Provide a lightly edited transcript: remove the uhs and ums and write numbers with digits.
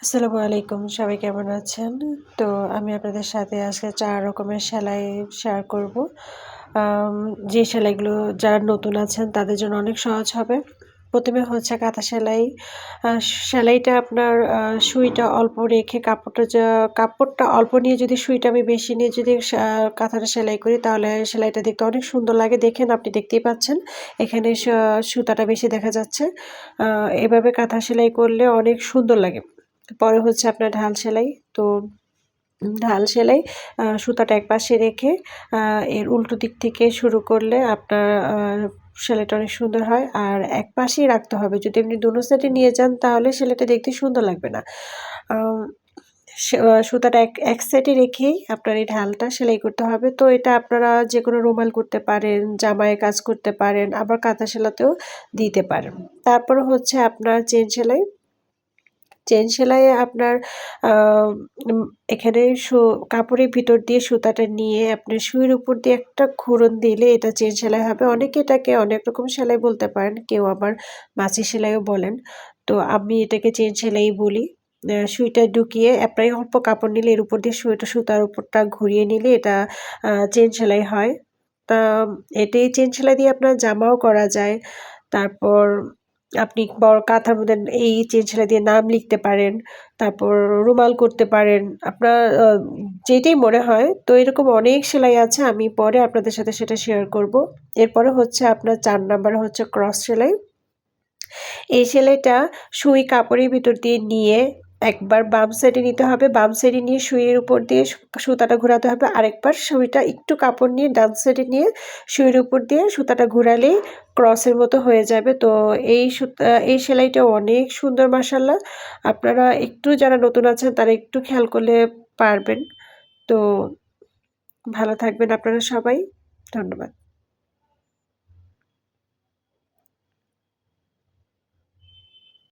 আসসালামু আলাইকুম। সবাই কেমন আছেন? তো আমি আপনাদের সাথে আজকে ৪ রকমের সেলাই শেয়ার করব। আম যে সেলাইগুলো যারা নতুন আছেন তাদের জন্য অনেক সহজ হবে। ১ম এ হচ্ছে কাঁথা সেলাই। সেলাইটা আপনার সুইটা অল্প রেখে কাপড়টা অল্প নিয়ে যদি সুইটা আমি বেশি নিয়ে যদি কাঁথাটা সেলাই করি তাহলে সেলাইটা দেখতে অনেক সুন্দর লাগে। দেখেন আপনি দেখতেই পাচ্ছেন। এখানে সুতাটা বেশি দেখা যাচ্ছে। আ এভাবে কাঁথা সেলাই করলে অনেক সুন্দর লাগে। পরে হচ্ছে আপনার ঢাল সেলাই। তো ঢাল সেলাই সুতাটা একপাশে রেখে আ এর উল্টো দিক থেকে শুরু করলে আপনার সেলাইটা অনেক সুন্দর হয়। আর একপাশেই রাখতে হবে। যদি আপনি দোনো সাইডে নিয়ে যান তাহলে সেলাইটা দেখতে সুন্দর লাগবে না। আম সুতাটা এক সাইডে রেখেই আপনার এই ঢালটা সেলাই করতে হবে। তো এটা আপনারা যেকোনো রুমাল করতে পারেন, জামায় কাজ করতে পারেন, আবার কাঁথা সেলাতেও দিতে পারেন। তারপরে হচ্ছে আপনার চেন সেলাই। চেন সেলাইয়ে আপনার আ উম এখানে কাপড়ের ভিতর দিয়ে সুতাটা নিয়ে আপনার সুইয়ের উপর দিয়ে একটা ঘুরন দিলে এটা চেন সেলাই হবে। অনেকে এটাকে অনেক রকম সেলাই বলতে পারেন। কেউ আবার মাছি সেলাইও বলেন। তো আমি এটাকে চেন সেলাই বলি। সুইটা ঢুকিয়ে প্রায় অল্প কাপড় নিলে এর উপর দিয়ে সুতার উপরটা ঘুরিয়ে নিলে এটা চেন সেলাই হয়। তা এটাই চেন সেলাই দিয়ে আপনার জামাও করা যায়। তারপর আপনি বড় কাঁথার মধ্যে এই চেন সেলাই দিয়ে নাম লিখতে পারেন। তারপর রুমাল করতে পারেন। আপনার যেটাই মনে হয়। তো এরকম অনেক সেলাই আছে। আমি পরে আপনাদের সাথে সেটা শেয়ার করব। এরপরে হচ্ছে আপনার ৪ নাম্বারে হচ্ছে ক্রস সেলাই। এই সেলাইটা সুই কাপড়ের ভিতর দিয়ে নিয়ে একবার বাম সাইডে নিতে হবে। বাম সাইডে নিয়ে সুইয়ের উপর দিয়ে সুতাটা ঘোরাতে হবে। আরেকবার সুইটা একটু কাপড় নিয়ে ডান সাইডে নিয়ে সুইয়ের উপর দিয়ে সুতাটা ঘোরালেই ক্রসের মতো হয়ে যাবে। তো এই সেলাইটা অনেক সুন্দর মাশাআল্লাহ। আপনারা একটু যারা নতুন আছেন তারা একটু খেয়াল করলে পারবেন। তো ভালো থাকবেন আপনারা সবাই। ধন্যবাদ।